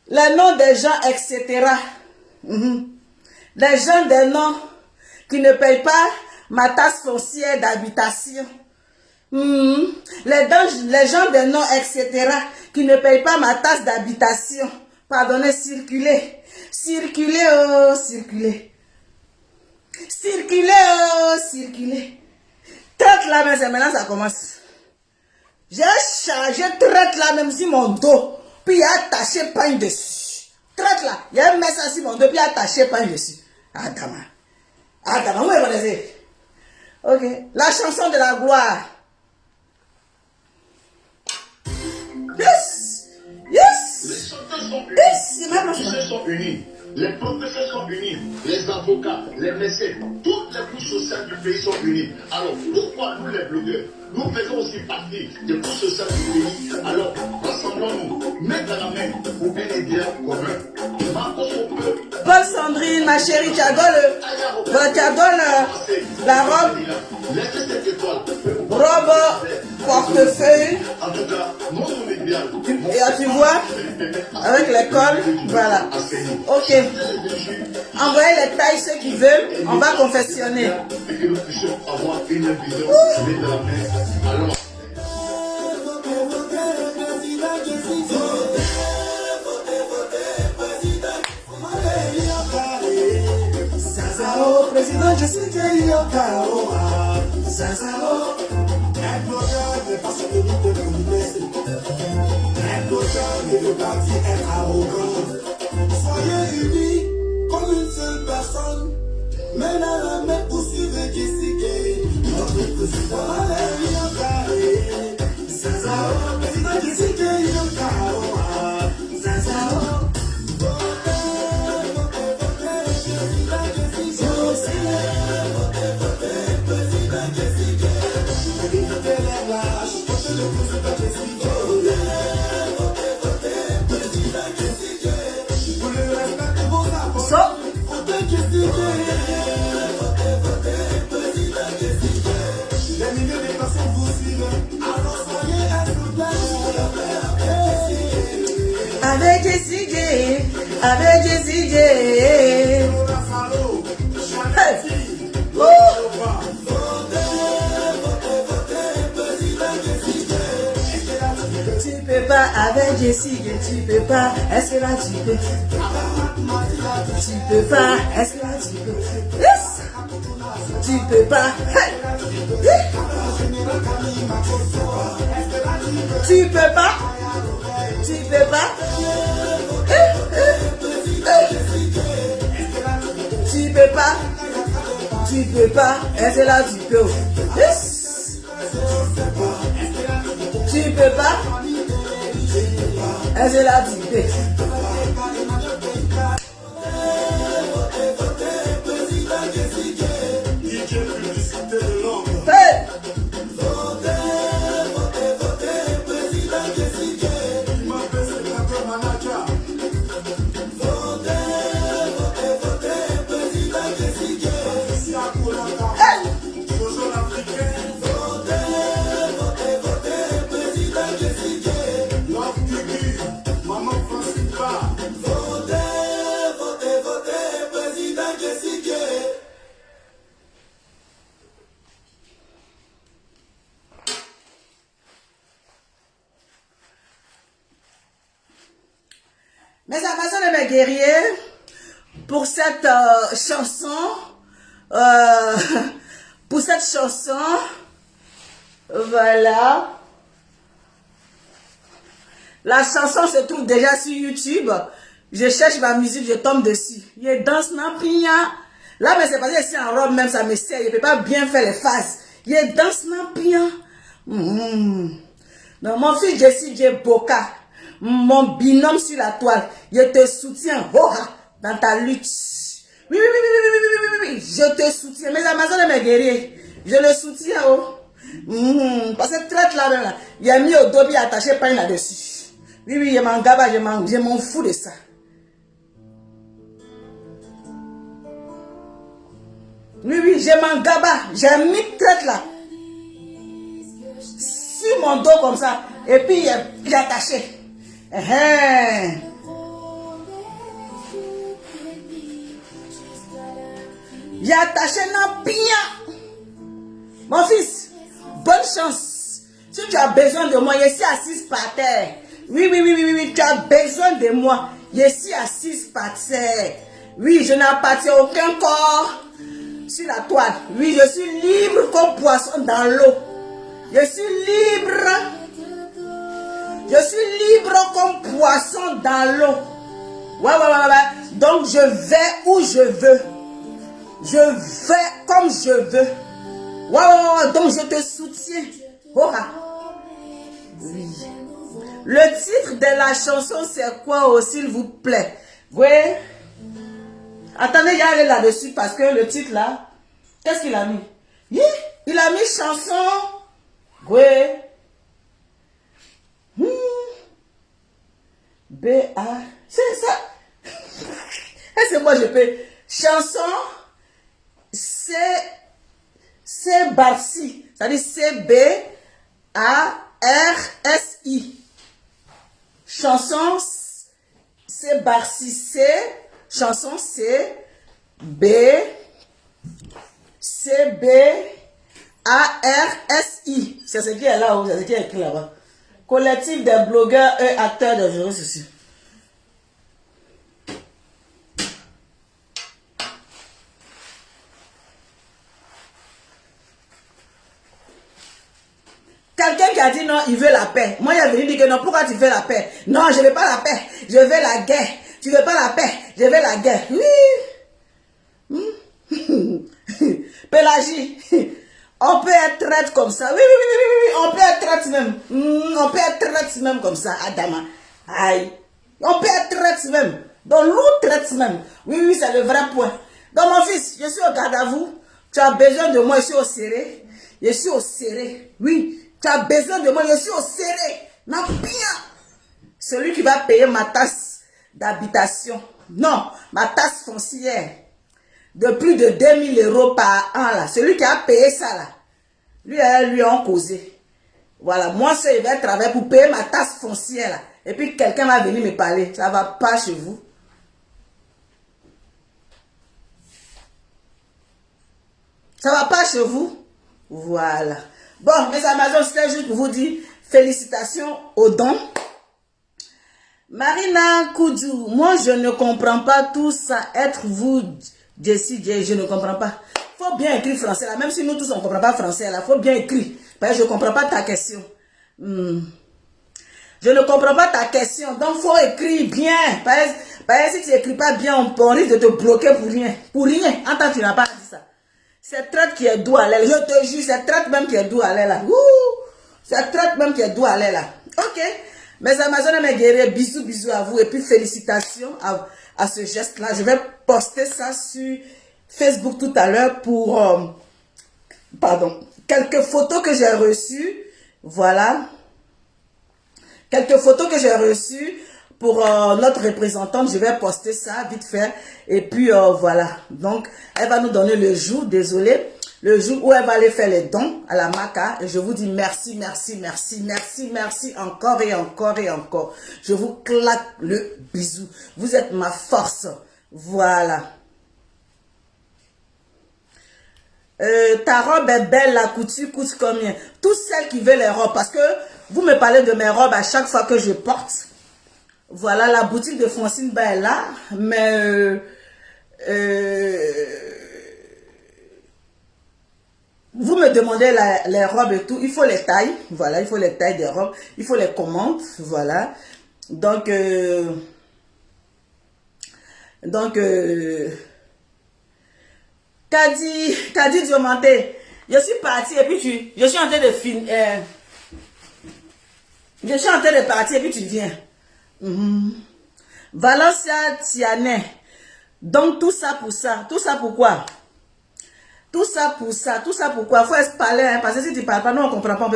Les noms des gens, etc. Les gens des noms qui ne payent pas ma taxe foncière d'habitation. Les gens des noms, etc. qui ne payent pas ma taxe d'habitation. Pardonnez, circulez. Circulez, oh, circulez. Circulez, oh, circulez. Traite là, mais maintenant ça commence. J'ai chargé traite là, même si mon dos. Puis il y a attaché pain dessus. Traite là, il y a un message sur mon dos, puis il y a attaché pain dessus. Adama. Adama, où est-ce que ok, la chanson de la gloire. Yes! Yes! Les chanteurs sont unis. Yes! Les musiciens sont unis. Les professeurs sont unis. Les avocats, les médecins, toutes les couches sociales du pays sont unies. Alors, pourquoi nous les blogueurs, nous faisons aussi partie des couches sociales du pays. Alors, rassemblons-nous, main dans la main, pour bien et bien commun. Paul Sandrine, ma chérie, tu adores la robe. Laissez cette étoile. Robe, portefeuille. En tout cas, moi, mon idéal. Et tu vois, avec l'école, voilà. Ok. envoyez les tailles, ceux qui veulent. On va confectionner. Et que nous puissions avoir une vision de la main. Alors, Zazao, président, je sais qu'il y a Kaoa. Zazao, un blogueur n'est pas sur le but de l'unité. Un blogueur ne veut pas dire être arrogant. Soyez unis comme une seule personne. Main dans la main pour suivre Jessica. Notre président, Valérie Carré. Zazao, président, Jessica, il y a Kaoa. Zazao. Avec Jessie, avec Jessie. Hey. Tu peux pas avec Jessie, tu peux pas. Est-ce que là tu peux? Tu peux pas. Est-ce que là tu peux? Yes. Tu peux pas. Hey. Tu peux pas. Tu peux pas. Tu peux pas. Tu peux pas. Est-ce que là tu peux? Yes. Tu peux pas. Est-ce que là tu peux? Hey. Mes Amazones et mes guerriers, pour cette chanson, voilà. La chanson se trouve déjà sur YouTube. Je cherche ma musique, je tombe dessus. Je danse n'a pia. Là, mais c'est parce que c'est en robe même, ça me sert. Je ne peux pas bien faire les phases. Je danse n'a pia. Donc, mon fils Jessie J. Boka, mon binôme sur la toile, je te soutiens dans ta lutte. Oui, je te soutiens. Mes Amazones et mes guerriers, je le soutiens. Parce que traite là, là, il a mis au dos, il a attaché pain là-dessus. Oui, je m'en gaba, je m'en fous de ça. Oui, je m'en gaba, j'ai mis traite là. Sur mon dos comme ça, et puis il a attaché. Il a attaché dans bien. Mon fils, bonne chance. Si tu as besoin de moi, je suis assise par terre. Oui, tu as besoin de moi. Je suis assise par terre. Oui, je n'appartiens à aucun corps sur la toile. Oui, je suis libre comme poisson dans l'eau. Je suis libre. Je suis libre comme poisson dans l'eau. Ouais. Donc je vais où je veux. Je vais comme je veux. Ouais. Donc je te soutiens. Oui. Le titre de la chanson, c'est quoi, s'il vous plaît? Oui. Attendez, il y a là-dessus parce que le titre là, qu'est-ce qu'il a mis? Il a mis chanson. Oui. B-A. C'est ça. Est-ce que moi je peux? Chanson. C'est Barsi. C'est-à-dire C-B-A-R-S-I. Chanson. C'est Barsi. Chanson. B C B A R S I. C'est ce qui est là-haut, c'est ce qui est écrit là-bas. Collectif des blogueurs et acteurs de réseaux sociaux. Quelqu'un qui a dit non, il veut la paix. Moi, il est venu dire que non, pourquoi tu veux la paix? Non, je ne veux pas la paix, je veux la guerre. Tu ne veux pas la paix, je veux la guerre. Oui. Pélagie, on peut être traite comme ça. Oui, oui, oui, oui, oui. On peut être traite même. On peut être traite même comme ça, Adama. Aïe. On peut être traite même. Donc, l'autre traite même. Oui, oui, c'est le vrai point. Donc, mon fils, je suis au garde à vous. Tu as besoin de moi, je suis au serré. Je suis au serré. Oui. Tu as besoin de moi, je suis au serré. Non, bien. Celui qui va payer ma taxe d'habitation. Non, ma taxe foncière. De plus de 2000 € par an, là. Celui qui a payé ça, là. Lui ont causé. Voilà. Moi, je vais travailler pour payer ma taxe foncière, là. Et puis, quelqu'un va venir me parler. Ça ne va pas chez vous. Ça ne va pas chez vous. Voilà. Bon, mes Amazones, c'était juste pour vous dire félicitations aux dons. Marina Koudou, moi je ne comprends pas tout ça. Être vous, Jessie, je ne comprends pas. Faut bien écrire français là, même si nous tous on ne comprend pas français là, faut bien écrire. Parce que je ne comprends pas ta question. Je ne comprends pas ta question, donc faut écrire bien. Parce que si tu n'écris pas bien, on risque de te bloquer pour rien. Pour rien, en tant que tu n'as pas dit ça. C'est traite qui est doux à l'aile. Je te jure, c'est traite même qui est doux à l'aile là. C'est traite même qui est doux à l'aile là. Ok. Mes Amazones et mes guerriers, bisous, bisous à vous. Et puis félicitations à ce geste là. Je vais poster ça sur Facebook tout à l'heure pour... quelques photos que j'ai reçues. Voilà. Quelques photos que j'ai reçues pour notre représentante. Je vais poster ça vite fait. Et puis voilà. Donc, elle va nous donner le jour, désolé, le jour où elle va aller faire les dons à la MACA. Et je vous dis merci, merci, merci, merci, merci encore et encore et encore. Je vous claque le bisou. Vous êtes ma force. Voilà. Ta robe est belle, la couture coûte combien? Toutes celles qui veulent les robes, parce que vous me parlez de mes robes à chaque fois que je porte. Voilà, la boutique de Francine est là, mais vous me demandez les robes et tout, il faut les tailles, voilà, il faut les tailles des robes, il faut les commandes, voilà. Donc Kadi Diamanté, je suis partie et puis je suis en train de finir, je suis en train de partir et puis tu viens. Valencia Tianet, donc tout ça pour ça, tout ça pourquoi? Tout ça pour ça, tout ça pourquoi? Faut se parler, hein, parce que si tu parles pas, nous on comprend pas,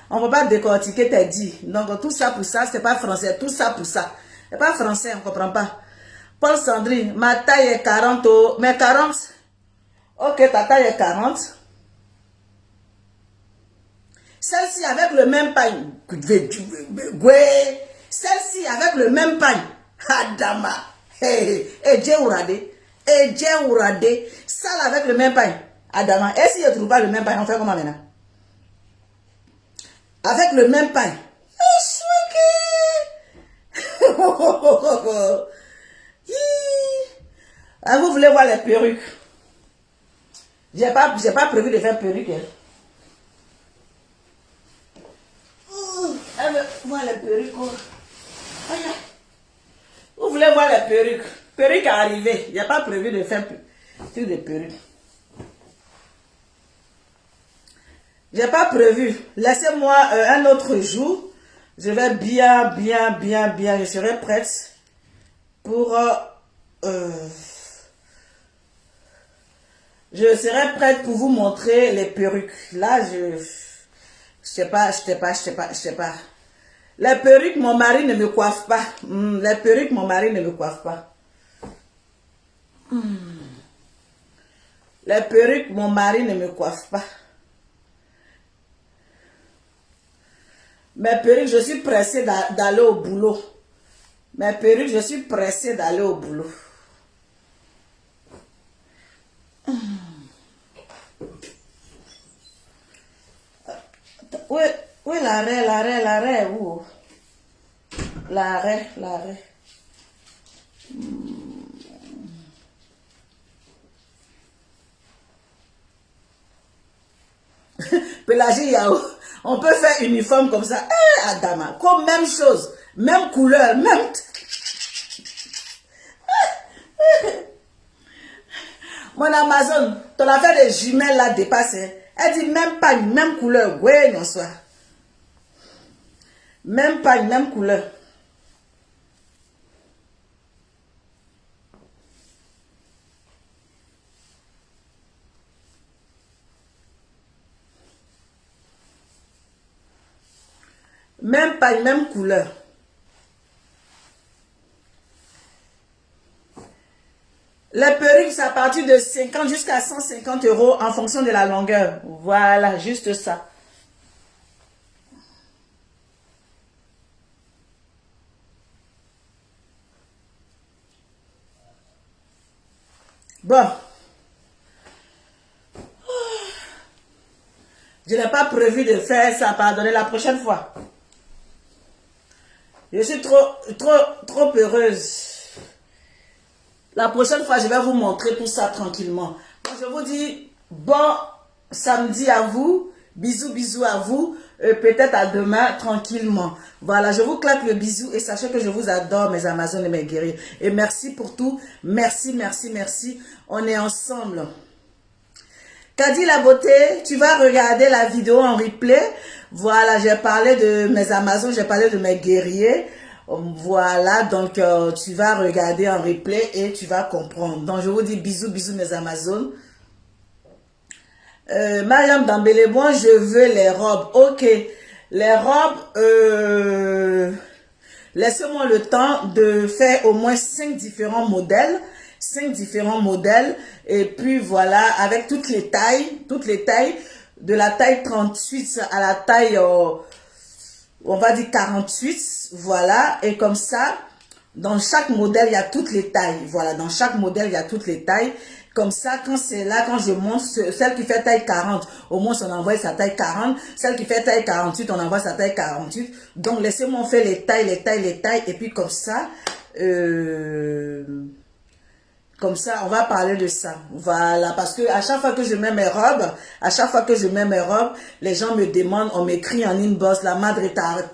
on peut pas décortiquer tes dits. Donc tout ça pour ça, c'est pas français, tout ça pour ça. C'est pas français, on comprend pas. Paul Sandrine, ma taille est 40, mais 40, ok, ta taille est 40. Celle-ci avec le même pain, celle-ci avec le même pain, Adama, et Djeourade, celle avec le même pain, Adama. Et si je ne trouve pas le même pain, on fait comment maintenant? Avec le même pain. Ah, vous voulez voir les perruques? J'ai pas prévu de faire perruque. Elle veut voir les perruques. Vous voulez voir les perruques? Perruque à arriver. Il n'y a pas prévu de faire truc de perruque. J'ai pas prévu. Laissez-moi un autre jour. Je vais bien. Je serai prête pour... je serai prête pour vous montrer les perruques. Là, je sais pas. Les perruques, mon mari ne me coiffe pas. Les perruques, mon mari ne me coiffe pas. Les perruques, mon mari ne me coiffe pas. Mes perruques, je suis pressée d'aller au boulot. Mes perruques, je suis pressée d'aller au boulot. où est l'arrêt, où? L'arrêt. Pélagie Yao, on peut faire uniforme comme ça. Eh, Adama, comme même chose, même couleur, même... Mon Amazon, ton affaire de jumelles là dépasse. Hein. Elle dit même pas une même couleur. Oui, non, soit. Même pas une même couleur. Même pas une même couleur. Les perruques, c'est à partir de 50 jusqu'à 150 € en fonction de la longueur. Voilà, juste ça. Bon. Je n'ai pas prévu de faire ça, pardonnez, la prochaine fois. Je suis trop heureuse. La prochaine fois, je vais vous montrer tout ça tranquillement. Moi, je vous dis bon samedi à vous. Bisous, bisous à vous. Peut-être à demain, tranquillement. Voilà, je vous claque le bisou et sachez que je vous adore, mes Amazones et mes guerriers. Et merci pour tout. Merci, merci, merci. On est ensemble. Kadi la beauté, tu vas regarder la vidéo en replay. Voilà, j'ai parlé de mes Amazones, j'ai parlé de mes guerriers. Voilà, donc tu vas regarder en replay et tu vas comprendre. Donc je vous dis bisous, bisous mes Amazones. Mariam Dambélé, moi je veux les robes. Ok, les robes, laissez-moi le temps de faire au moins 5 différents modèles. 5 différents modèles. Et puis voilà, avec toutes les tailles, de la taille 38 à la taille... on va dire 48, voilà, et comme ça, dans chaque modèle, il y a toutes les tailles, voilà, dans chaque modèle, il y a toutes les tailles, comme ça, quand c'est là, quand je montre, celle qui fait taille 40, au moins, on envoie sa taille 40, celle qui fait taille 48, on envoie sa taille 48, donc laissez-moi faire les tailles, et puis comme ça, on va parler de ça. Voilà, parce que à chaque fois que je mets mes robes, les gens me demandent, on m'écrit en inbox, la madre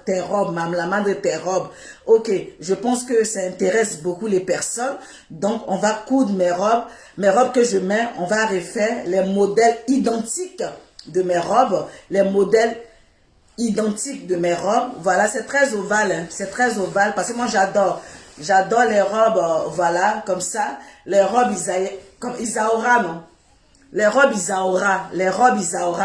tes robes, mam, la madre tes robes. Ok, je pense que ça intéresse beaucoup les personnes. Donc, on va coudre mes robes que je mets, on va refaire les modèles identiques de mes robes, Voilà, c'est très ovale, hein, c'est très ovale, parce que moi, j'adore les robes, voilà, comme ça. Les robes comme Isaura, non? Les robes Isaura,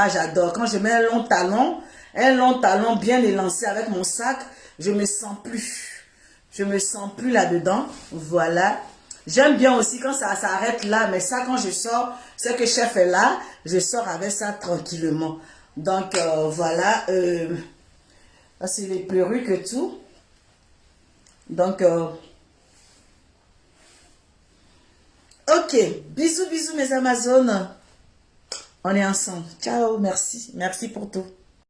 j'adore. Quand je mets un long talon bien élancé avec mon sac, je me sens plus là-dedans. Voilà. J'aime bien aussi quand ça s'arrête là, mais ça, quand je sors, c'est que chef est là, je sors avec ça tranquillement. Donc, voilà. C'est les perruques et tout. Donc, ok, bisous, bisous mes Amazones. On est ensemble. Ciao, merci. Merci pour tout.